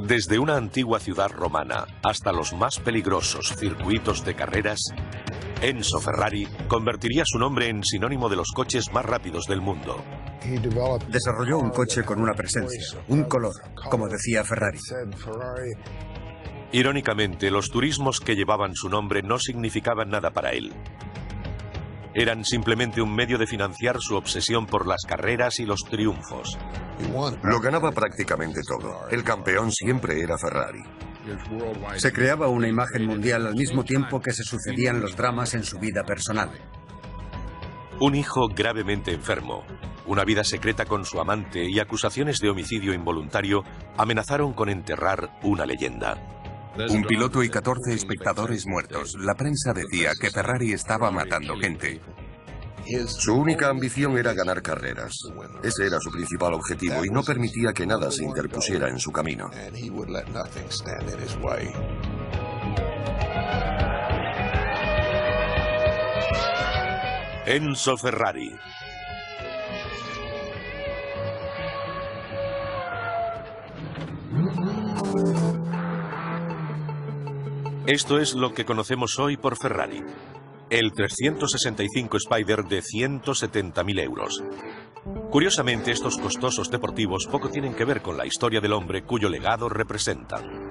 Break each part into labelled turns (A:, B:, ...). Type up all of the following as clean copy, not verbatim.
A: Desde una antigua ciudad romana hasta los más peligrosos circuitos de carreras, Enzo Ferrari convertiría su nombre en sinónimo de los coches más rápidos del mundo.
B: Desarrolló un coche con una presencia, un color, como decía Ferrari.
A: Irónicamente, los turismos que llevaban su nombre no significaban nada para él. Eran simplemente un medio de financiar su obsesión por las carreras y los triunfos.
C: Lo ganaba prácticamente todo. El campeón siempre era Ferrari.
B: Se creaba una imagen mundial al mismo tiempo que se sucedían los dramas en su vida personal.
A: Un hijo gravemente enfermo, una vida secreta con su amante y acusaciones de homicidio involuntario amenazaron con enterrar una leyenda.
D: Un piloto y 14 espectadores muertos. La prensa decía que Ferrari estaba matando gente.
C: Su única ambición era ganar carreras. Ese era su principal objetivo y no permitía que nada se interpusiera en su camino.
A: Enzo Ferrari. Esto es lo que conocemos hoy por Ferrari. El 365 Spider de 170.000 euros. Curiosamente, estos costosos deportivos poco tienen que ver con la historia del hombre cuyo legado representan.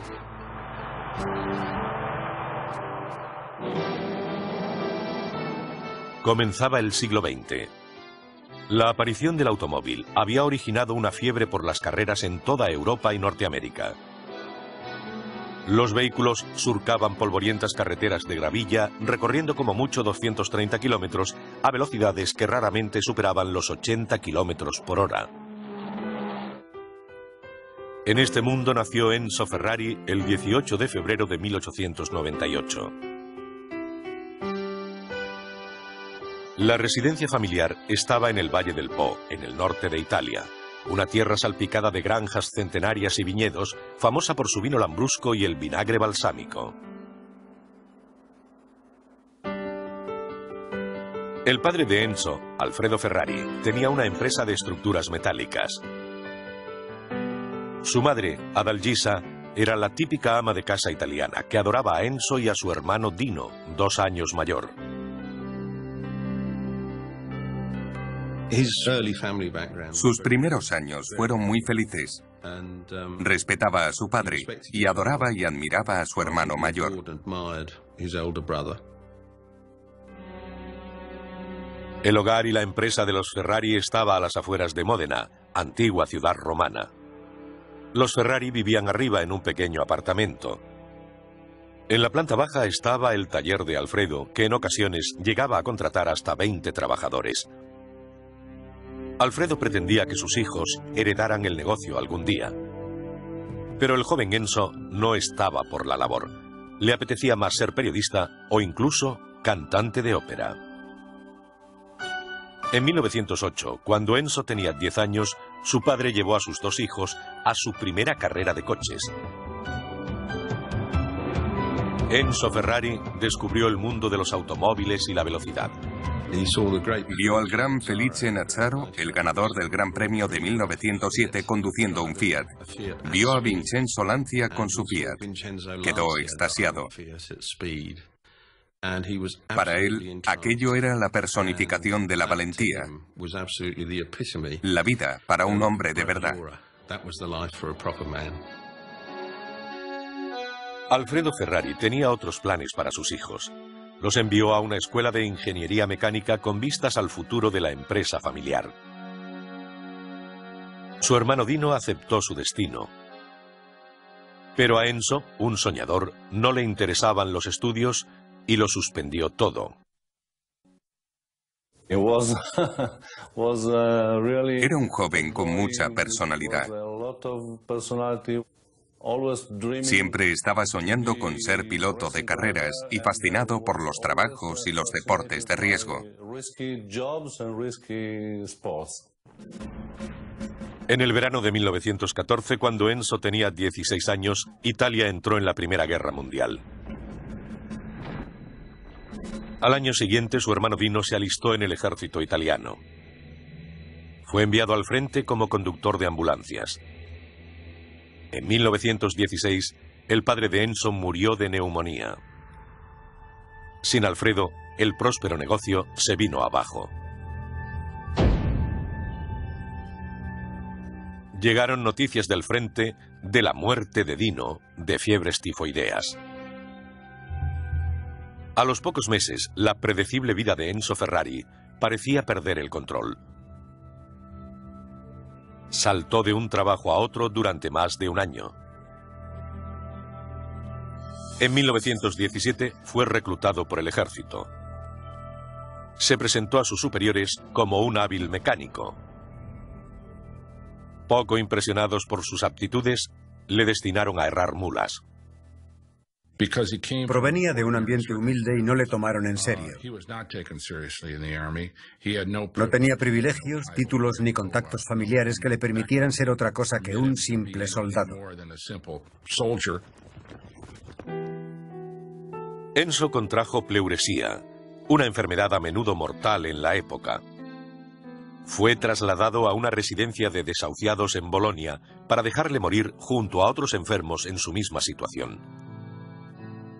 A: Comenzaba el siglo XX. La aparición del automóvil había originado una fiebre por las carreras en toda Europa y Norteamérica. Los vehículos surcaban polvorientas carreteras de gravilla, recorriendo como mucho 230 kilómetros a velocidades que raramente superaban los 80 kilómetros por hora. En este mundo nació Enzo Ferrari el 18 de febrero de 1898. La residencia familiar estaba en el Valle del Po, en el norte de Italia. Una tierra salpicada de granjas centenarias y viñedos, famosa por su vino lambrusco y el vinagre balsámico. El padre de Enzo, Alfredo Ferrari, tenía una empresa de estructuras metálicas. Su madre, Adalgisa, era la típica ama de casa italiana que adoraba a Enzo y a su hermano Dino, 2 años mayor.
D: Sus primeros años fueron muy felices. Respetaba a su padre y adoraba y admiraba a su hermano mayor.
A: El hogar y la empresa de los Ferrari estaba a las afueras de Módena, antigua ciudad romana. Los Ferrari vivían arriba en un pequeño apartamento. En la planta baja estaba el taller de Alfredo, que en ocasiones llegaba a contratar hasta 20 trabajadores. Alfredo pretendía que sus hijos heredaran el negocio algún día. Pero el joven Enzo no estaba por la labor. Le apetecía más ser periodista o incluso cantante de ópera. En 1908, cuando Enzo tenía 10 años, su padre llevó a sus 2 hijos a su primera carrera de coches. Enzo Ferrari descubrió el mundo de los automóviles y la velocidad.
D: Vio al gran Felice Nazzaro, el ganador del Gran Premio de 1907, conduciendo un Fiat. Vio a Vincenzo Lancia con su Fiat. Quedó extasiado. Para él, aquello era la personificación de la valentía. La vida para un hombre de verdad.
A: Alfredo Ferrari tenía otros planes para sus hijos. Los envió a una escuela de ingeniería mecánica con vistas al futuro de la empresa familiar. Su hermano Dino aceptó su destino. Pero a Enzo, un soñador, no le interesaban los estudios y lo suspendió todo.
D: Era un joven con mucha personalidad. Siempre estaba soñando con ser piloto de carreras y fascinado por los trabajos y los deportes de riesgo.
A: En el verano de 1914, cuando Enzo tenía 16 años, Italia entró en la Primera Guerra Mundial. Al año siguiente, su hermano Dino se alistó en el ejército italiano. Fue enviado al frente como conductor de ambulancias. En 1916, el padre de Enzo murió de neumonía. Sin Alfredo, el próspero negocio se vino abajo. Llegaron noticias del frente de la muerte de Dino de fiebres tifoideas. A los pocos meses, la predecible vida de Enzo Ferrari parecía perder el control. Saltó de un trabajo a otro durante más de un año. En 1917 fue reclutado por el ejército. Se presentó a sus superiores como un hábil mecánico. Poco impresionados por sus aptitudes, le destinaron a herrar mulas.
B: Provenía de un ambiente humilde y no le tomaron en serio. No tenía privilegios, títulos ni contactos familiares que le permitieran ser otra cosa que un simple soldado.
A: Enzo contrajo pleuresía, una enfermedad a menudo mortal en la época. Fue trasladado a una residencia de desahuciados en Bolonia para dejarle morir junto a otros enfermos en su misma situación.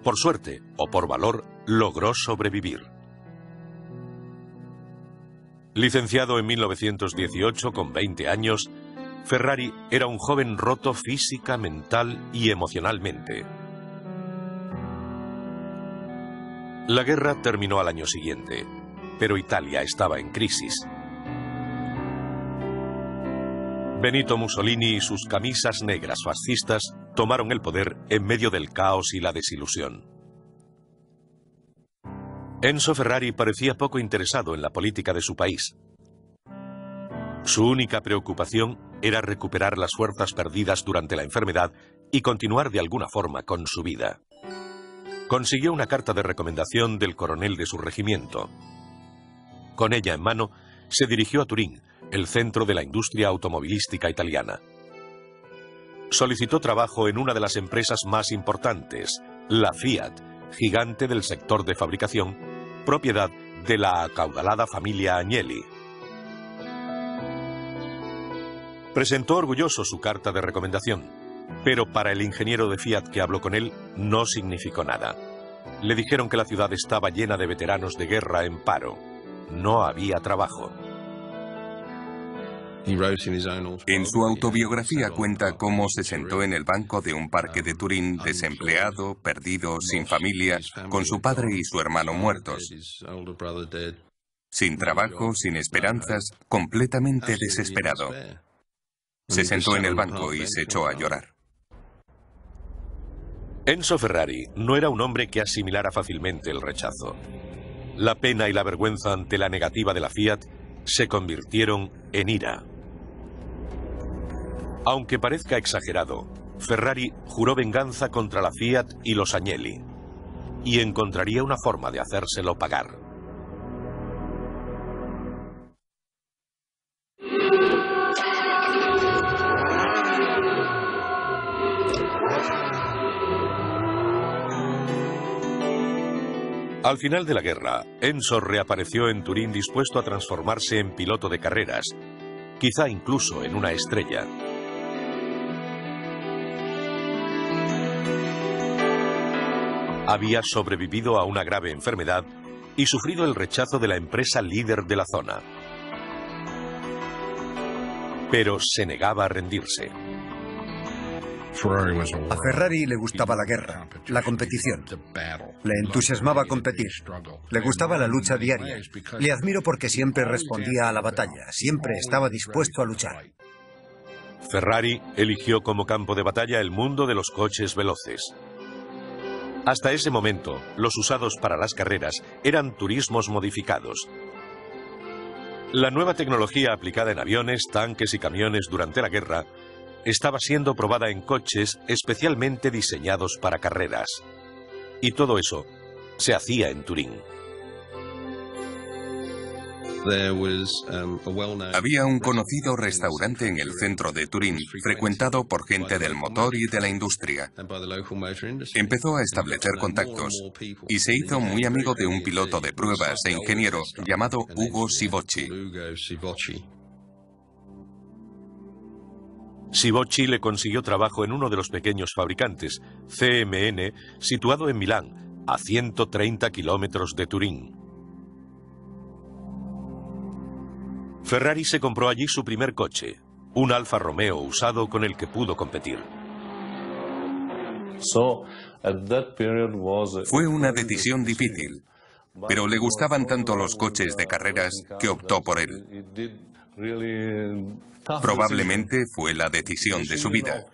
A: Por suerte, o por valor, logró sobrevivir. Licenciado en 1918 con 20 años, Ferrari era un joven roto física, mental y emocionalmente. La guerra terminó al año siguiente, pero Italia estaba en crisis. Benito Mussolini y sus camisas negras fascistas tomaron el poder en medio del caos y la desilusión. Enzo Ferrari parecía poco interesado en la política de su país. Su única preocupación era recuperar las fuerzas perdidas durante la enfermedad y continuar de alguna forma con su vida. Consiguió una carta de recomendación del coronel de su regimiento. Con ella en mano, se dirigió a Turín, el centro de la industria automovilística italiana. Solicitó trabajo en una de las empresas más importantes, la Fiat, gigante del sector de fabricación, propiedad de la acaudalada familia Agnelli. Presentó orgulloso su carta de recomendación, pero para el ingeniero de Fiat que habló con él no significó nada. Le dijeron que la ciudad estaba llena de veteranos de guerra en paro. No había trabajo.
D: En su autobiografía cuenta cómo se sentó en el banco de un parque de Turín, desempleado, perdido, sin familia, con su padre y su hermano muertos. Sin trabajo, sin esperanzas, completamente desesperado. Se sentó en el banco y se echó a llorar.
A: Enzo Ferrari no era un hombre que asimilara fácilmente el rechazo. La pena y la vergüenza ante la negativa de la Fiat se convirtieron en ira. Aunque parezca exagerado, Ferrari juró venganza contra la Fiat y los Agnelli, y encontraría una forma de hacérselo pagar. Al final de la guerra, Enzo reapareció en Turín dispuesto a transformarse en piloto de carreras, quizá incluso en una estrella. Había sobrevivido a una grave enfermedad y sufrido el rechazo de la empresa líder de la zona. Pero se negaba a rendirse.
B: A Ferrari le gustaba la guerra, la competición. Le entusiasmaba competir. Le gustaba la lucha diaria. Le admiro porque siempre respondía a la batalla, siempre estaba dispuesto a luchar.
A: Ferrari eligió como campo de batalla el mundo de los coches veloces. Hasta ese momento, los usados para las carreras eran turismos modificados. La nueva tecnología aplicada en aviones, tanques y camiones durante la guerra estaba siendo probada en coches especialmente diseñados para carreras. Y todo eso se hacía en Turín.
D: Había un conocido restaurante en el centro de Turín, frecuentado por gente del motor y de la industria. Empezó a establecer contactos y se hizo muy amigo de un piloto de pruebas e ingeniero llamado Ugo Sivocci.
A: Sibocci le consiguió trabajo en uno de los pequeños fabricantes, CMN, situado en Milán, a 130 kilómetros de Turín. Ferrari se compró allí su primer coche, un Alfa Romeo usado con el que pudo competir.
D: Fue una decisión difícil, pero le gustaban tanto los coches de carreras que optó por él. Probablemente fue la decisión de su vida.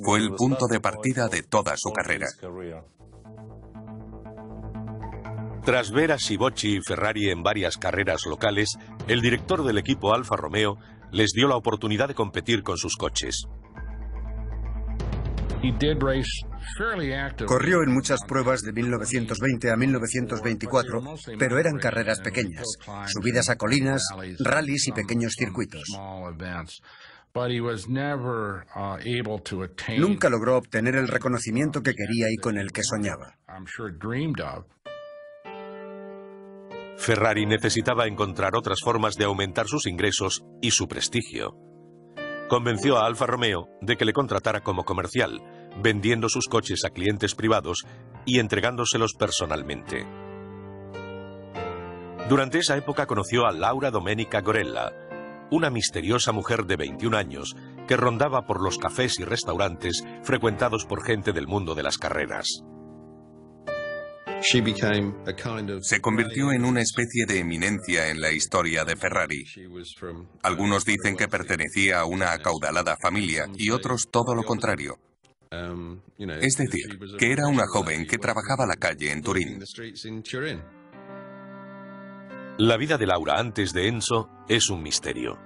D: Fue el punto de partida de toda su carrera.
A: Tras ver a Sibocci y Ferrari en varias carreras locales, el director del equipo Alfa Romeo les dio la oportunidad de competir con sus coches.
B: Corrió en muchas pruebas de 1920 a 1924, pero eran carreras pequeñas, subidas a colinas, rallies y pequeños circuitos. Nunca logró obtener el reconocimiento que quería y con el que soñaba.
A: Ferrari necesitaba encontrar otras formas de aumentar sus ingresos y su prestigio. Convenció a Alfa Romeo de que le contratara como comercial, vendiendo sus coches a clientes privados y entregándoselos personalmente. Durante esa época conoció a Laura Domenica Gorella, una misteriosa mujer de 21 años que rondaba por los cafés y restaurantes frecuentados por gente del mundo de las carreras.
D: Se convirtió en una especie de eminencia en la historia de Ferrari. Algunos dicen que pertenecía a una acaudalada familia y otros todo lo contrario. Es decir, que era una joven que trabajaba la calle en Turín.
A: La vida de Laura antes de Enzo es un misterio.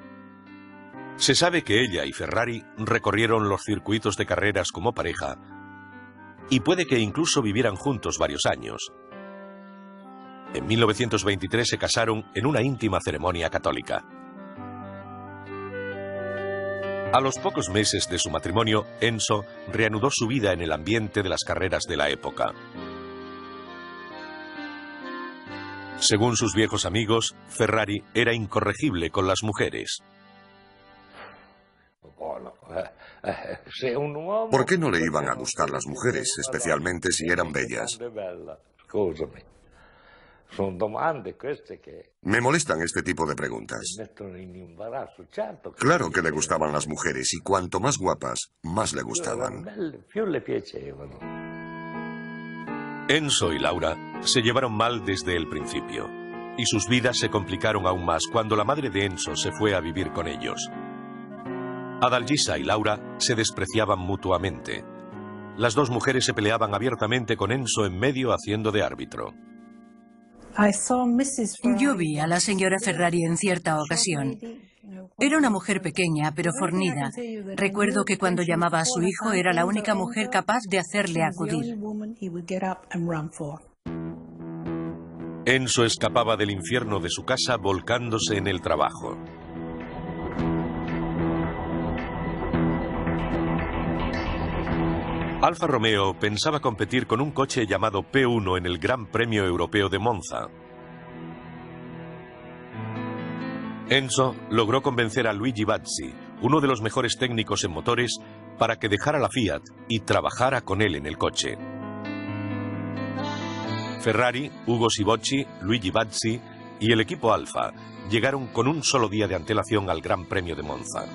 A: Se sabe que ella y Ferrari recorrieron los circuitos de carreras como pareja y puede que incluso vivieran juntos varios años. En 1923 se casaron en una íntima ceremonia católica. A los pocos meses de su matrimonio, Enzo reanudó su vida en el ambiente de las carreras de la época. Según sus viejos amigos, Ferrari era incorregible con las mujeres.
C: ¿Por qué no le iban a gustar las mujeres, especialmente si eran bellas? Me molestan este tipo de preguntas. Claro que le gustaban las mujeres y cuanto más guapas, más le gustaban.
A: Enzo y Laura se llevaron mal desde el principio, y sus vidas se complicaron aún más cuando la madre de Enzo se fue a vivir con ellos. Adalgisa y Laura se despreciaban mutuamente. Las dos mujeres se peleaban abiertamente con Enzo en medio haciendo de árbitro.
E: Yo vi a la señora Ferrari en cierta ocasión. Era una mujer pequeña, pero fornida. Recuerdo que cuando llamaba a su hijo era la única mujer capaz de hacerle acudir.
A: Enzo escapaba del infierno de su casa volcándose en el trabajo. Alfa Romeo pensaba competir con un coche llamado P1 en el Gran Premio Europeo de Monza. Enzo logró convencer a Luigi Bazzi, uno de los mejores técnicos en motores, para que dejara la Fiat y trabajara con él en el coche. Ferrari, Ugo Sibocci, Luigi Bazzi y el equipo Alfa llegaron con un solo día de antelación al Gran Premio de Monza.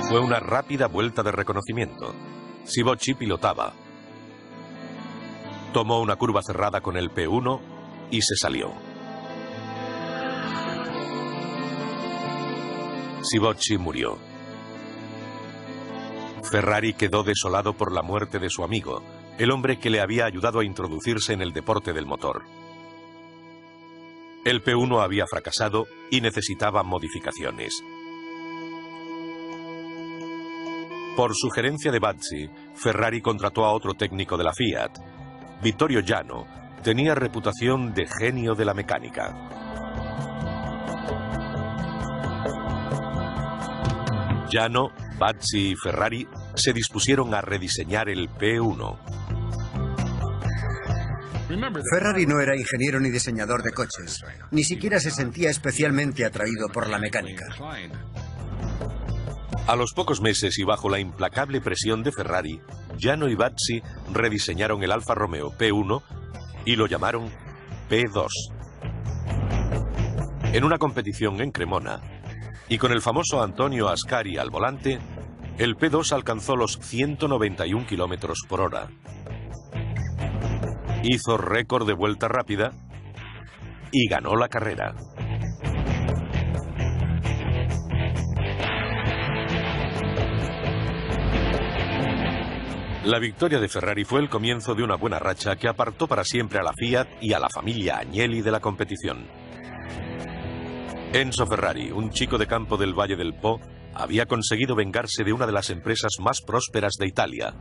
A: Fue una rápida vuelta de reconocimiento. Sibocci pilotaba. Tomó una curva cerrada con el P1 y se salió. Sibocci murió. Ferrari quedó desolado por la muerte de su amigo, el hombre que le había ayudado a introducirse en el deporte del motor. El P1 había fracasado y necesitaba modificaciones. Por sugerencia de Bazzi, Ferrari contrató a otro técnico de la Fiat. Vittorio Jano tenía reputación de genio de la mecánica. Jano, Bazzi y Ferrari se dispusieron a rediseñar el P1.
B: Ferrari no era ingeniero ni diseñador de coches. Ni siquiera se sentía especialmente atraído por la mecánica.
A: A los pocos meses y bajo la implacable presión de Ferrari, Giano y Bazzi rediseñaron el Alfa Romeo P1 y lo llamaron P2. En una competición en Cremona, y con el famoso Antonio Ascari al volante, el P2 alcanzó los 191 kilómetros por hora. Hizo récord de vuelta rápida y ganó la carrera. La victoria de Ferrari fue el comienzo de una buena racha que apartó para siempre a la Fiat y a la familia Agnelli de la competición. Enzo Ferrari, un chico de campo del Valle del Po, había conseguido vengarse de una de las empresas más prósperas de Italia,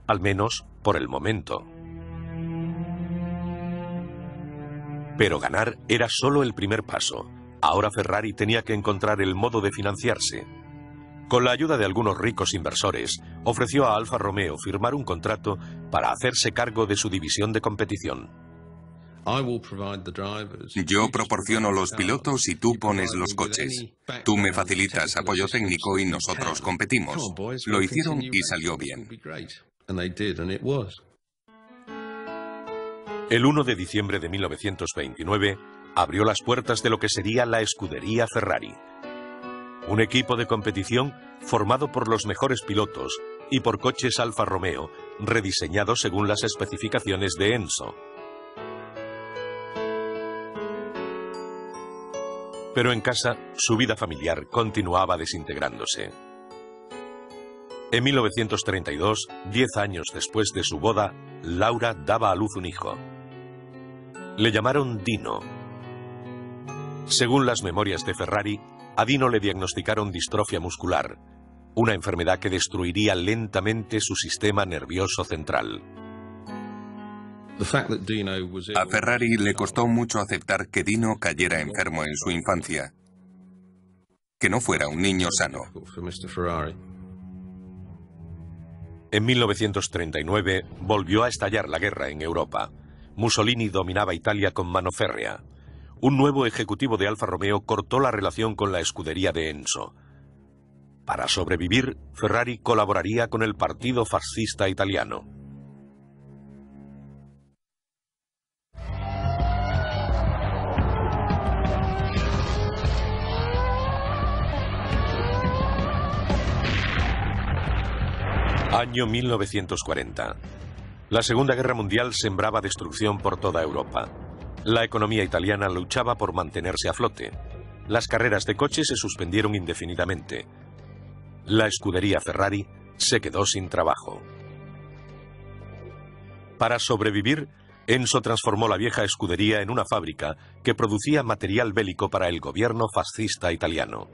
A: al menos por el momento. Pero ganar era solo el primer paso. Ahora Ferrari tenía que encontrar el modo de financiarse. Con la ayuda de algunos ricos inversores, ofreció a Alfa Romeo firmar un contrato para hacerse cargo de su división de competición.
D: Yo proporciono los pilotos y tú pones los coches. Tú me facilitas apoyo técnico y nosotros competimos. Lo hicieron y salió bien.
A: El 1 de diciembre de 1929 abrió las puertas de lo que sería la escudería Ferrari. Un equipo de competición formado por los mejores pilotos y por coches Alfa Romeo, rediseñados según las especificaciones de Enzo. Pero en casa, su vida familiar continuaba desintegrándose. En 1932, 10 años después de su boda, Laura daba a luz un hijo. Le llamaron Dino. Según las memorias de Ferrari, a Dino le diagnosticaron distrofia muscular, una enfermedad que destruiría lentamente su sistema nervioso central.
D: A Ferrari le costó mucho aceptar que Dino cayera enfermo en su infancia, que no fuera un niño sano.
A: En 1939 volvió a estallar la guerra en Europa. Mussolini dominaba Italia con mano férrea. Un nuevo ejecutivo de Alfa Romeo cortó la relación con la escudería de Enzo. Para sobrevivir, Ferrari colaboraría con el Partido Fascista Italiano. Año 1940. La Segunda Guerra Mundial sembraba destrucción por toda Europa. La economía italiana luchaba por mantenerse a flote. Las carreras de coches se suspendieron indefinidamente. La escudería Ferrari se quedó sin trabajo. Para sobrevivir, Enzo transformó la vieja escudería en una fábrica que producía material bélico para el gobierno fascista italiano.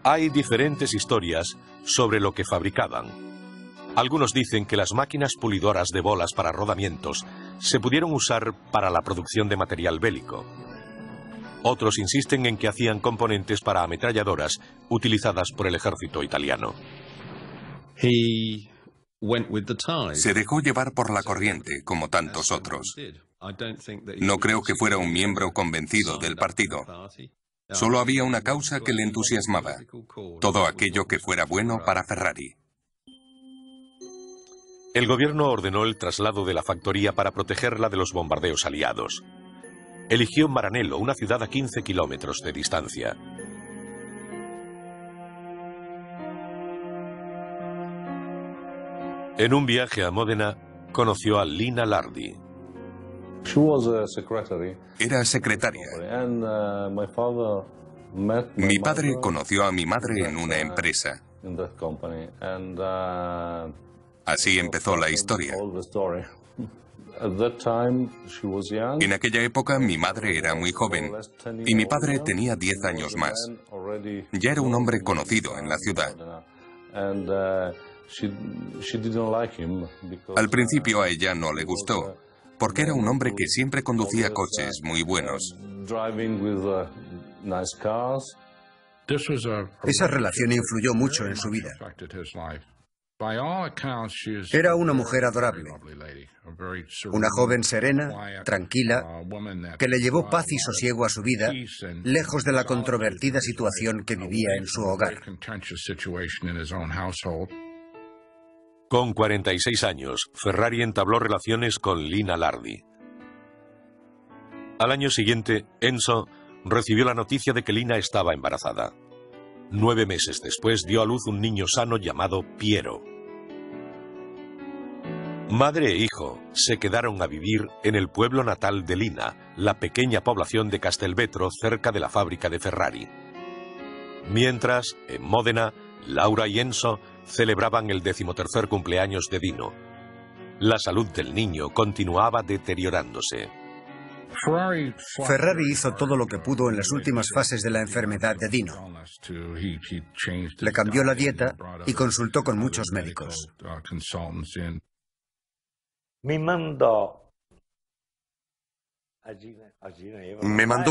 A: Hay diferentes historias sobre lo que fabricaban. Algunos dicen que las máquinas pulidoras de bolas para rodamientos se pudieron usar para la producción de material bélico. Otros insisten en que hacían componentes para ametralladoras utilizadas por el ejército italiano.
D: Se dejó llevar por la corriente, como tantos otros. No creo que fuera un miembro convencido del partido. Solo había una causa que le entusiasmaba: todo aquello que fuera bueno para Ferrari.
A: El gobierno ordenó el traslado de la factoría para protegerla de los bombardeos aliados. Eligió Maranello, una ciudad a 15 kilómetros de distancia. En un viaje a Módena, conoció a Lina Lardi.
D: Era secretaria. Mi padre conoció a mi madre en una empresa. Así empezó la historia. En aquella época mi madre era muy joven y mi padre tenía 10 años más. Ya era un hombre conocido en la ciudad. Al principio a ella no le gustó, porque era un hombre que siempre conducía coches muy buenos.
B: Esa relación influyó mucho en su vida. Era una mujer adorable, una joven serena, tranquila, que le llevó paz y sosiego a su vida, lejos de la controvertida situación que vivía en su hogar.
A: Con 46 años, Ferrari entabló relaciones con Lina Lardi. Al año siguiente, Enzo recibió la noticia de que Lina estaba embarazada. 9 meses después dio a luz un niño sano llamado Piero. Madre e hijo se quedaron a vivir en el pueblo natal de Lina, la pequeña población de Castelvetro cerca de la fábrica de Ferrari. Mientras, en Módena, Laura y Enzo celebraban el 13º cumpleaños de Dino. La salud del niño continuaba deteriorándose.
B: Ferrari hizo todo lo que pudo en las últimas fases de la enfermedad de Dino. Le cambió la dieta y consultó con muchos médicos.
C: Me mandó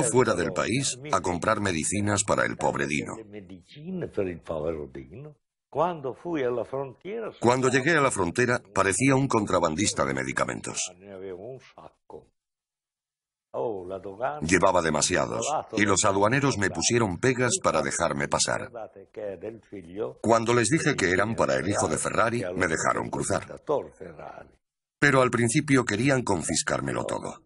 C: fuera del país a comprar medicinas para el pobre Dino. Cuando llegué a la frontera, parecía un contrabandista de medicamentos. Llevaba demasiados y los aduaneros me pusieron pegas para dejarme pasar. Cuando les dije que eran para el hijo de Ferrari, me dejaron cruzar. Pero al principio querían confiscármelo todo.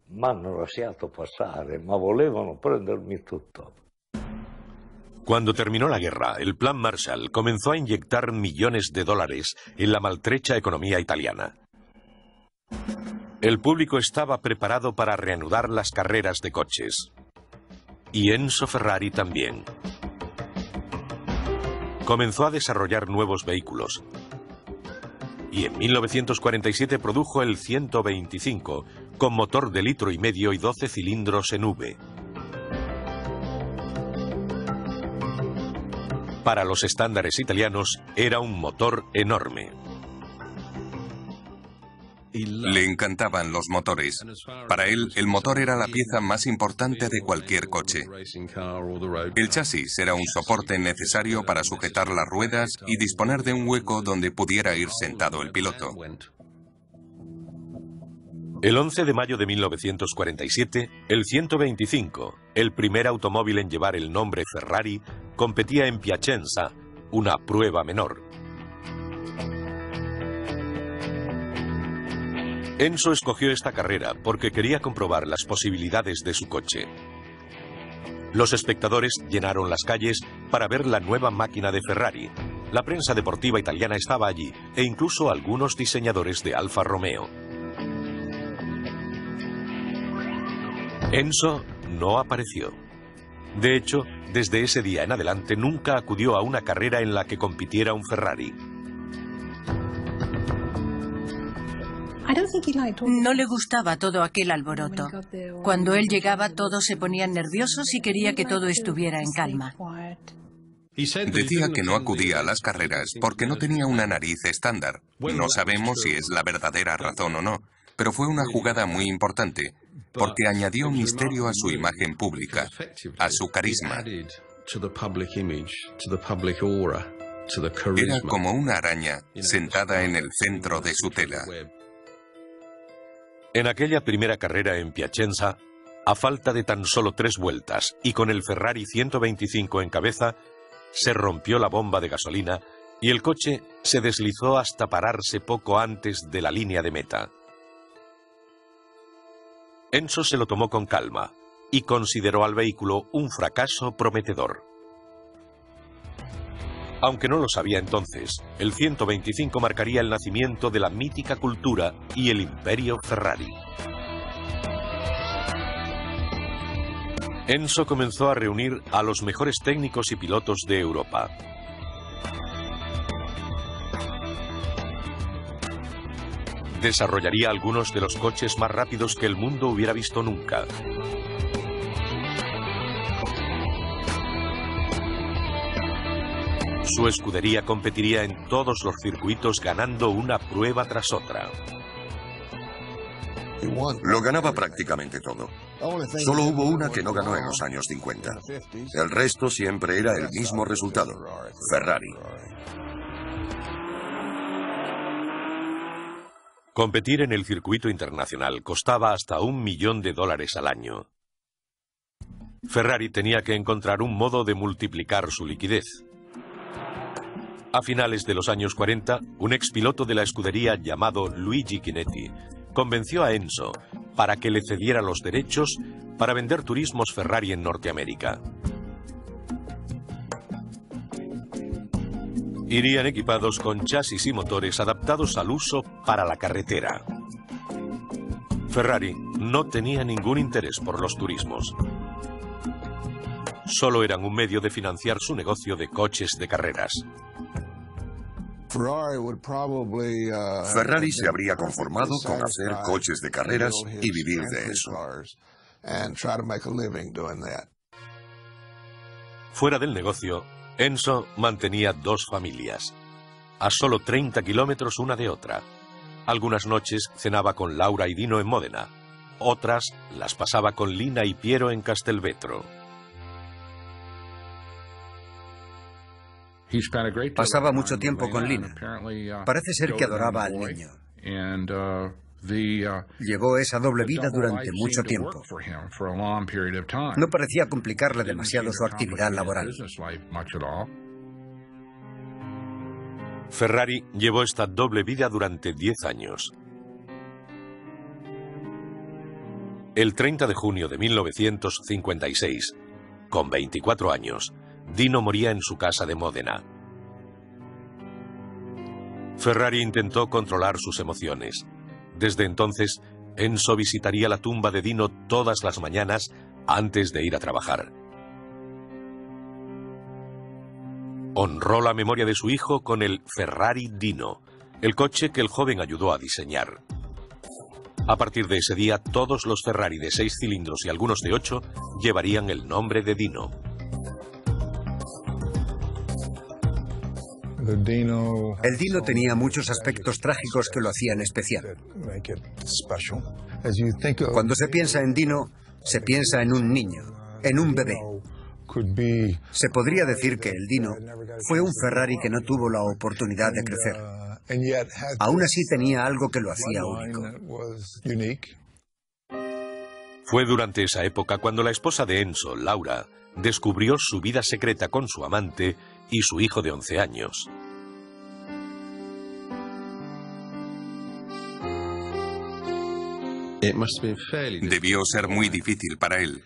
A: Cuando terminó la guerra, el Plan Marshall comenzó a inyectar millones de dólares en la maltrecha economía italiana. El público estaba preparado para reanudar las carreras de coches. Y Enzo Ferrari también. Comenzó a desarrollar nuevos vehículos. Y en 1947 produjo el 125, con motor de 1,5 litros y 12 cilindros en V. Para los estándares italianos era un motor enorme.
D: Le encantaban los motores. Para él, el motor era la pieza más importante de cualquier coche. El chasis era un soporte necesario para sujetar las ruedas y disponer de un hueco donde pudiera ir sentado el piloto.
A: El 11 de mayo de 1947, el 125, el primer automóvil en llevar el nombre Ferrari, competía en Piacenza, una prueba menor. Enzo escogió esta carrera porque quería comprobar las posibilidades de su coche. Los espectadores llenaron las calles para ver la nueva máquina de Ferrari. La prensa deportiva italiana estaba allí e incluso algunos diseñadores de Alfa Romeo. Enzo no apareció. De hecho, desde ese día en adelante nunca acudió a una carrera en la que compitiera un Ferrari.
E: No le gustaba todo aquel alboroto. Cuando él llegaba, todos se ponían nerviosos y quería que todo estuviera en calma.
D: Decía que no acudía a las carreras porque no tenía una nariz estándar. No sabemos si es la verdadera razón o no, pero fue una jugada muy importante, porque añadió misterio a su imagen pública, a su carisma. Era como una araña sentada en el centro de su tela.
A: En aquella primera carrera en Piacenza, a falta de tan solo 3 vueltas y con el Ferrari 125 en cabeza, se rompió la bomba de gasolina y el coche se deslizó hasta pararse poco antes de la línea de meta. Enzo se lo tomó con calma y consideró al vehículo un fracaso prometedor. Aunque no lo sabía entonces, el 125 marcaría el nacimiento de la mítica cultura y el imperio Ferrari. Enzo comenzó a reunir a los mejores técnicos y pilotos de Europa. Desarrollaría algunos de los coches más rápidos que el mundo hubiera visto nunca. Su escudería competiría en todos los circuitos ganando una prueba tras otra.
C: Lo ganaba prácticamente todo. Solo hubo una que no ganó en los años 50. El resto siempre era el mismo resultado: Ferrari.
A: Competir en el circuito internacional costaba hasta $1 millón al año. Ferrari tenía que encontrar un modo de multiplicar su liquidez. A finales de los años 40, un expiloto de la escudería llamado Luigi Chinetti convenció a Enzo para que le cediera los derechos para vender turismos Ferrari en Norteamérica. Irían equipados con chasis y motores adaptados al uso para la carretera. Ferrari no tenía ningún interés por los turismos. Solo eran un medio de financiar su negocio de coches de carreras.
C: Ferrari se habría conformado con hacer coches de carreras y vivir de eso.
A: Fuera del negocio, Enzo mantenía 2 familias, a solo 30 kilómetros una de otra. Algunas noches cenaba con Laura y Dino en Módena, otras las pasaba con Lina y Piero en Castelvetro.
B: Pasaba mucho tiempo con Lina. Parece ser que adoraba al niño. Llevó esa doble vida durante mucho tiempo. No parecía complicarle demasiado su actividad laboral.
A: Ferrari llevó esta doble vida durante 10 años. El 30 de junio de 1956, con 24 años, Dino moría en su casa de Módena. Ferrari intentó controlar sus emociones. Desde entonces, Enzo visitaría la tumba de Dino todas las mañanas antes de ir a trabajar. Honró la memoria de su hijo con el Ferrari Dino, el coche que el joven ayudó a diseñar. A partir de ese día, todos los Ferrari de 6 cilindros y algunos de 8 llevarían el nombre de Dino.
B: El Dino tenía muchos aspectos trágicos que lo hacían especial. Cuando se piensa en Dino, se piensa en un niño, en un bebé. Se podría decir que el Dino fue un Ferrari que no tuvo la oportunidad de crecer. Aún así tenía algo que lo hacía único.
A: Fue durante esa época cuando la esposa de Enzo, Laura, descubrió su vida secreta con su amante y su hijo de 11 años.
D: Debió ser muy difícil para él.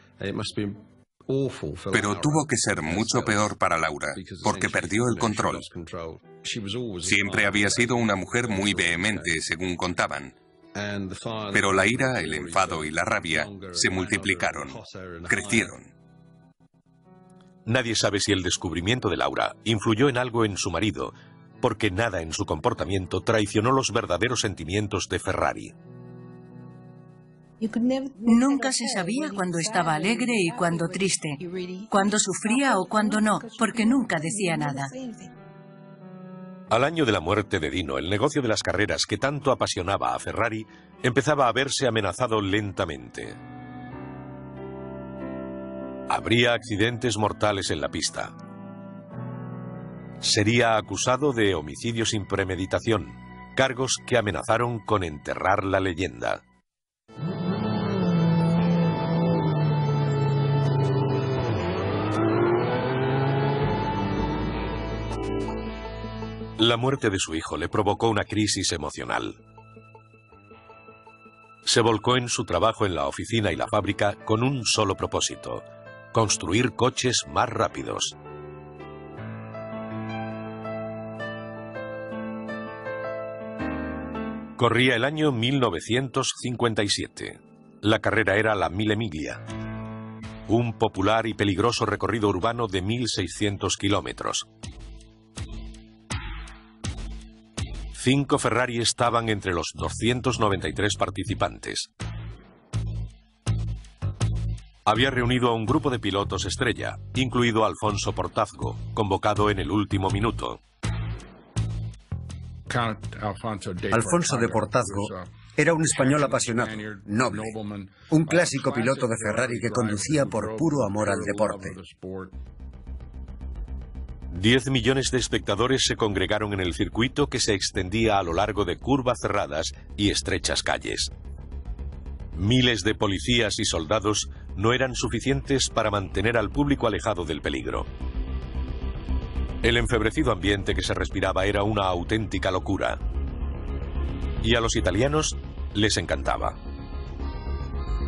D: Pero tuvo que ser mucho peor para Laura, porque perdió el control. Siempre había sido una mujer muy vehemente, según contaban. Pero la ira, el enfado y la rabia se multiplicaron, crecieron.
A: Nadie sabe si el descubrimiento de Laura influyó en algo en su marido, porque nada en su comportamiento traicionó los verdaderos sentimientos de Ferrari.
E: Nunca se sabía cuándo estaba alegre y cuándo triste, cuándo sufría o cuándo no, porque nunca decía nada.
A: Al año de la muerte de Dino, el negocio de las carreras que tanto apasionaba a Ferrari empezaba a verse amenazado lentamente. Habría accidentes mortales en la pista. Sería acusado de homicidio sin premeditación, cargos que amenazaron con enterrar la leyenda. La muerte de su hijo le provocó una crisis emocional. Se volcó en su trabajo en la oficina y la fábrica con un solo propósito: construir coches más rápidos. Corría el año 1957. La carrera era la Mille Miglia, un popular y peligroso recorrido urbano de 1.600 kilómetros. 5 Ferrari estaban entre los 293 participantes. Había reunido a un grupo de pilotos estrella, incluido Alfonso Portazgo, convocado en el último minuto.
B: Alfonso de Portazgo era un español apasionado, noble, un clásico piloto de Ferrari que conducía por puro amor al deporte.
A: 10 millones de espectadores se congregaron en el circuito que se extendía a lo largo de curvas cerradas y estrechas calles. Miles de policías y soldados no eran suficientes para mantener al público alejado del peligro. El enfebrecido ambiente que se respiraba era una auténtica locura. Y a los italianos les encantaba.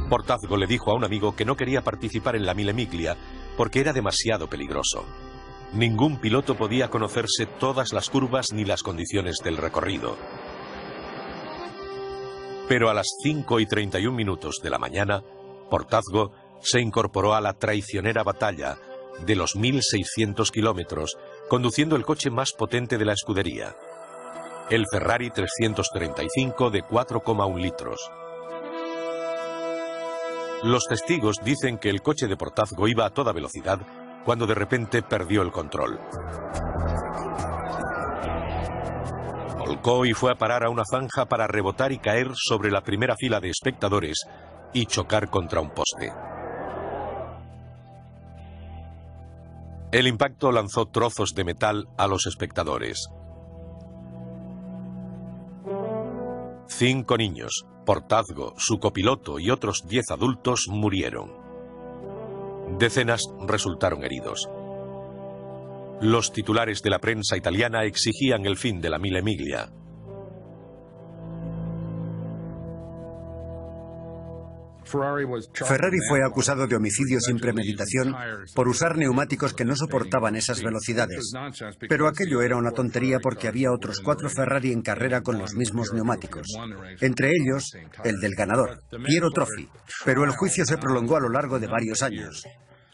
A: Portazgo le dijo a un amigo que no quería participar en la Mille Miglia porque era demasiado peligroso. Ningún piloto podía conocerse todas las curvas ni las condiciones del recorrido. Pero a las 5:31 de la mañana, Portazgo se incorporó a la traicionera batalla de los 1.600 kilómetros, conduciendo el coche más potente de la escudería, el Ferrari 335 de 4,1 litros. Los testigos dicen que el coche de Portazgo iba a toda velocidad cuando de repente perdió el control. Volcó y fue a parar a una zanja para rebotar y caer sobre la primera fila de espectadores y chocar contra un poste. El impacto lanzó trozos de metal a los espectadores. 5 niños, Portazgo, su copiloto y otros 10 adultos murieron. Decenas resultaron heridos. Los titulares de la prensa italiana exigían el fin de la Mille Miglia.
B: Ferrari fue acusado de homicidio sin premeditación por usar neumáticos que no soportaban esas velocidades. Pero aquello era una tontería porque había otros 4 Ferrari en carrera con los mismos neumáticos. Entre ellos, el del ganador, Piero Trophy. Pero el juicio se prolongó a lo largo de varios años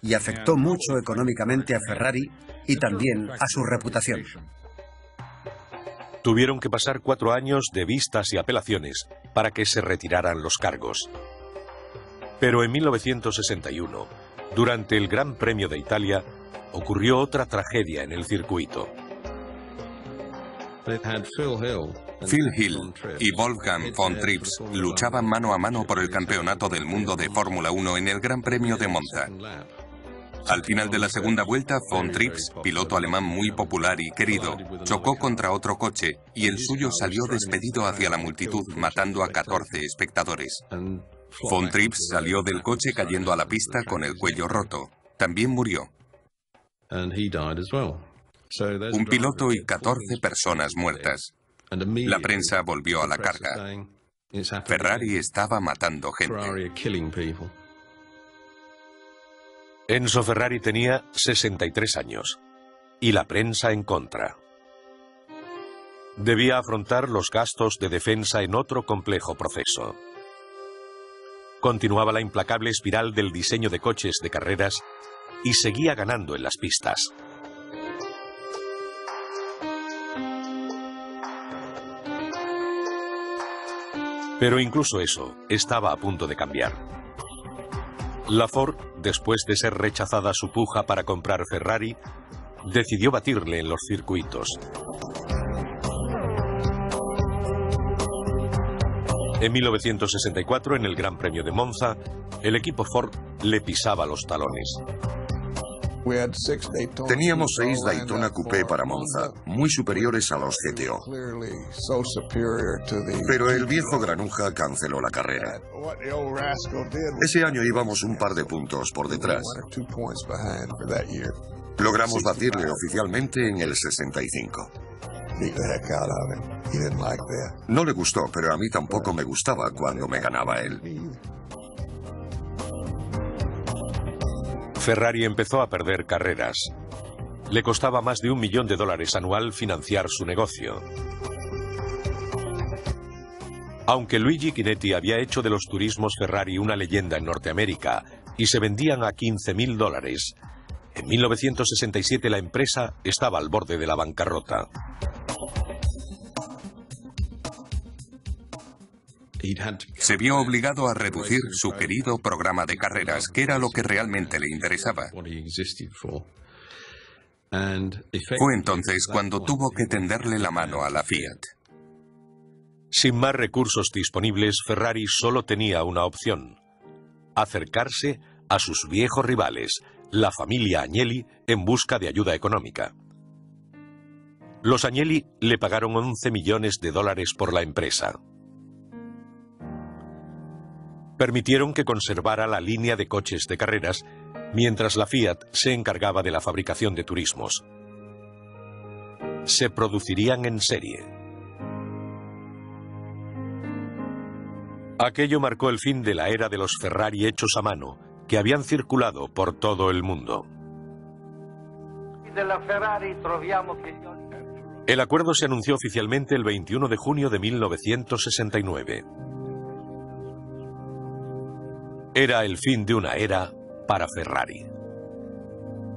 B: y afectó mucho económicamente a Ferrari y también a su reputación.
A: Tuvieron que pasar 4 años de vistas y apelaciones para que se retiraran los cargos. Pero en 1961, durante el Gran Premio de Italia, ocurrió otra tragedia en el circuito.
D: Phil Hill y Wolfgang von Trips luchaban mano a mano por el campeonato del mundo de Fórmula 1 en el Gran Premio de Monza. Al final de la segunda vuelta, von Trips, piloto alemán muy popular y querido, chocó contra otro coche y el suyo salió despedido hacia la multitud, matando a 14 espectadores. Von Trips salió del coche cayendo a la pista con el cuello roto. También murió. Un piloto y 14 personas muertas. La prensa volvió a la carga. Ferrari estaba matando gente.
A: Enzo Ferrari tenía 63 años y la prensa en contra. Debía afrontar los gastos de defensa en otro complejo proceso. Continuaba la implacable espiral del diseño de coches de carreras y seguía ganando en las pistas. Pero incluso eso estaba a punto de cambiar. La Ford, después de ser rechazada su puja para comprar Ferrari, decidió batirle en los circuitos. En 1964, en el Gran Premio de Monza, el equipo Ford le pisaba los talones.
C: Teníamos 6 Daytona Coupé para Monza, muy superiores a los GTO. Pero el viejo granuja canceló la carrera. Ese año íbamos un par de puntos por detrás. Logramos batirle oficialmente en el 65. No le gustó, pero a mí tampoco me gustaba cuando me ganaba él.
A: Ferrari empezó a perder carreras. Le costaba más de $1 millón anual financiar su negocio. Aunque Luigi Chinetti había hecho de los turismos Ferrari una leyenda en Norteamérica y se vendían a $15.000, en 1967 la empresa estaba al borde de la bancarrota.
D: Se vio obligado a reducir su querido programa de carreras, que era lo que realmente le interesaba. Fue entonces cuando tuvo que tenderle la mano a la Fiat.
A: Sin más recursos disponibles, Ferrari solo tenía una opción: acercarse a sus viejos rivales, la familia Agnelli, en busca de ayuda económica. Los Agnelli le pagaron $11 millones por la empresa. Permitieron que conservara la línea de coches de carreras, mientras la Fiat se encargaba de la fabricación de turismos. Se producirían en serie. Aquello marcó el fin de la era de los Ferrari hechos a mano, que habían circulado por todo el mundo. El acuerdo se anunció oficialmente el 21 de junio de 1969. Era el fin de una era para Ferrari.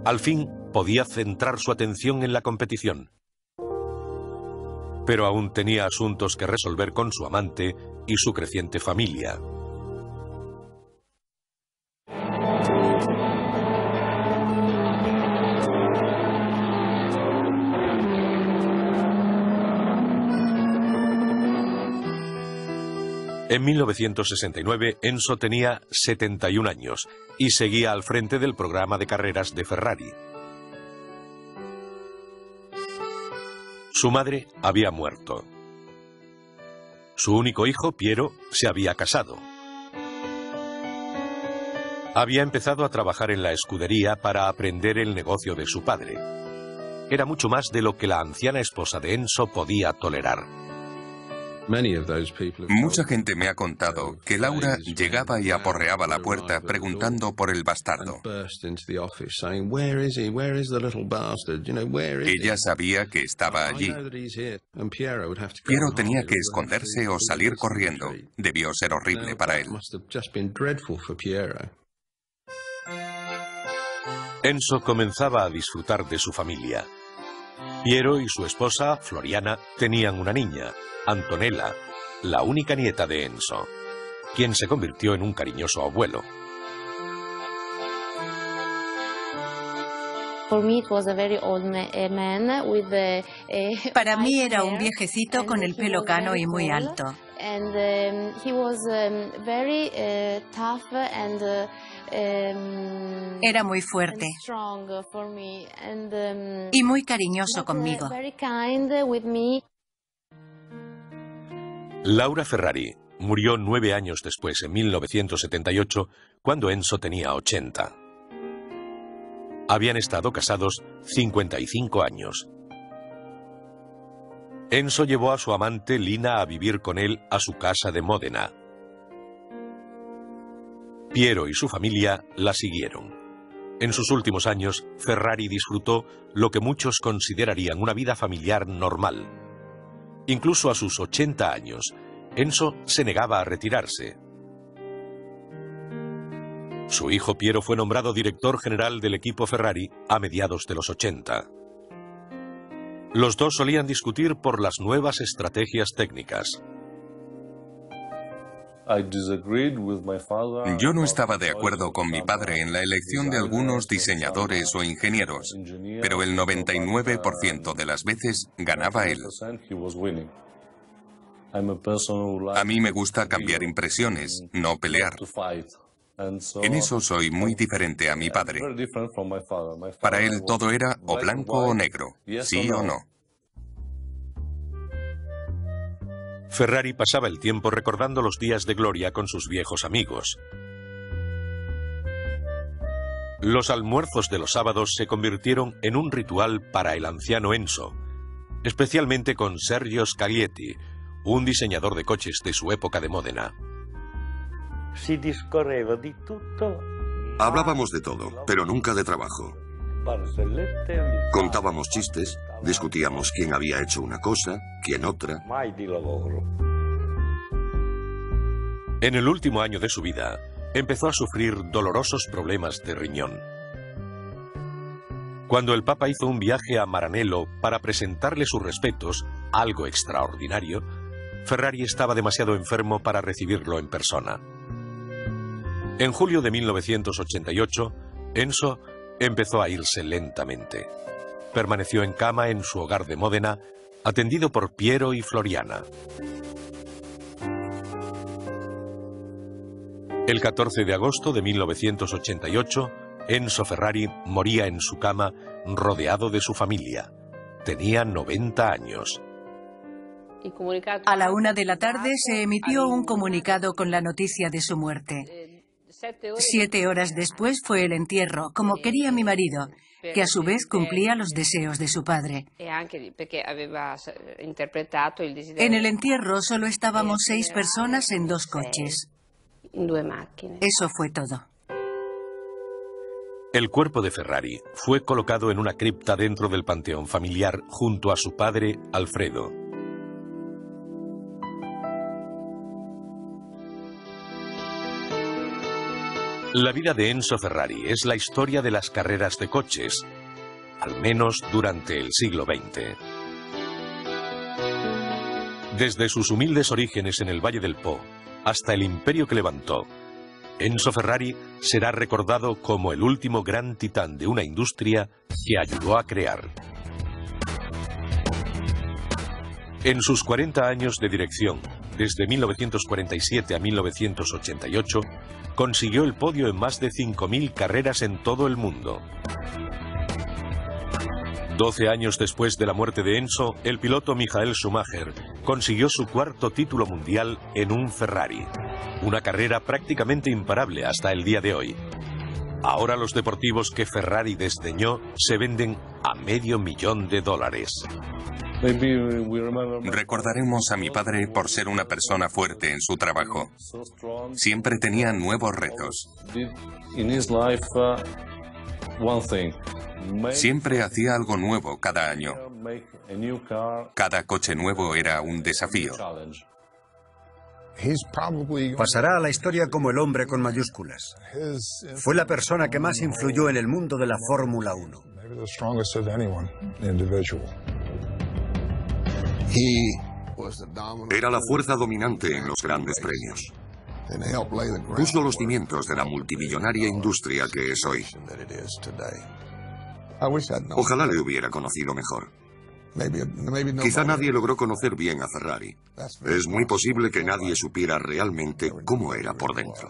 A: Al fin podía centrar su atención en la competición. Pero aún tenía asuntos que resolver con su amante y su creciente familia. En 1969, Enzo tenía 71 años y seguía al frente del programa de carreras de Ferrari. Su madre había muerto. Su único hijo, Piero, se había casado. Había empezado a trabajar en la escudería para aprender el negocio de su padre. Era mucho más de lo que la anciana esposa de Enzo podía tolerar.
D: Mucha gente me ha contado que Laura llegaba y aporreaba la puerta preguntando por el bastardo. Ella sabía que estaba allí. Piero tenía que esconderse o salir corriendo. Debió ser horrible para él.
A: Enzo comenzaba a disfrutar de su familia. Piero y su esposa, Floriana, tenían una niña, Antonella, la única nieta de Enzo, quien se convirtió en un cariñoso abuelo.
E: Para mí era un viejecito con el pelo cano y muy alto. Era muy fuerte y muy cariñoso conmigo.
A: Laura Ferrari murió 9 años después, en 1978, cuando Enzo tenía 80. Habían estado casados 55 años. Enzo llevó a su amante Lina a vivir con él a su casa de Módena. Piero y su familia la siguieron. En sus últimos años, Ferrari disfrutó lo que muchos considerarían una vida familiar normal. Incluso a sus 80 años, Enzo se negaba a retirarse. Su hijo Piero fue nombrado director general del equipo Ferrari a mediados de los 80. Los dos solían discutir por las nuevas estrategias técnicas.
D: Yo no estaba de acuerdo con mi padre en la elección de algunos diseñadores o ingenieros, pero el 99% de las veces ganaba él. A mí me gusta cambiar impresiones, no pelear. En eso soy muy diferente a mi padre. Para él todo era o blanco o negro, sí o no.
A: Ferrari pasaba el tiempo recordando los días de gloria con sus viejos amigos. Los almuerzos de los sábados se convirtieron en un ritual para el anciano Enzo, especialmente con Sergio Scaglietti, un diseñador de coches de su época de Módena.
C: Hablábamos de todo, pero nunca de trabajo. Contábamos chistes, discutíamos quién había hecho una cosa, quién otra.
A: En el último año de su vida, empezó a sufrir dolorosos problemas de riñón. Cuando el Papa hizo un viaje a Maranello para presentarle sus respetos, algo extraordinario, Ferrari estaba demasiado enfermo para recibirlo en persona. En julio de 1988, Enzo empezó a irse lentamente. Permaneció en cama en su hogar de Módena, atendido por Piero y Floriana. El 14 de agosto de 1988, Enzo Ferrari moría en su cama, rodeado de su familia. tenía 90 años.
E: A la 1 de la tarde se emitió un comunicado con la noticia de su muerte. 7 horas después fue el entierro, como quería mi marido, que a su vez cumplía los deseos de su padre. En el entierro solo estábamos 6 personas en 2 coches. Eso fue todo.
A: El cuerpo de Ferrari fue colocado en una cripta dentro del panteón familiar junto a su padre, Alfredo. La vida de Enzo Ferrari es la historia de las carreras de coches, al menos durante el siglo XX. Desde sus humildes orígenes en el Valle del Po hasta el imperio que levantó, Enzo Ferrari será recordado como el último gran titán de una industria que ayudó a crear. En sus 40 años de dirección, desde 1947 a 1988, consiguió el podio en más de 5.000 carreras en todo el mundo. 12 años después de la muerte de Enzo, el piloto Michael Schumacher consiguió su 4º título mundial en un Ferrari. Una carrera prácticamente imparable hasta el día de hoy. Ahora los deportivos que Ferrari desdeñó se venden a $500,000.
D: Recordaremos a mi padre por ser una persona fuerte en su trabajo. Siempre tenía nuevos retos. Siempre hacía algo nuevo cada año. Cada coche nuevo era un desafío.
B: Pasará a la historia como el hombre con mayúsculas. Fue la persona que más influyó en el mundo de la Fórmula 1.
C: Era la fuerza dominante en los grandes premios. Puso los cimientos de la multimillonaria industria que es hoy. Ojalá le hubiera conocido mejor. Quizá nadie logró conocer bien a Ferrari. Es muy posible que nadie supiera realmente cómo era por dentro.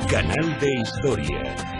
F: Canal de Historia.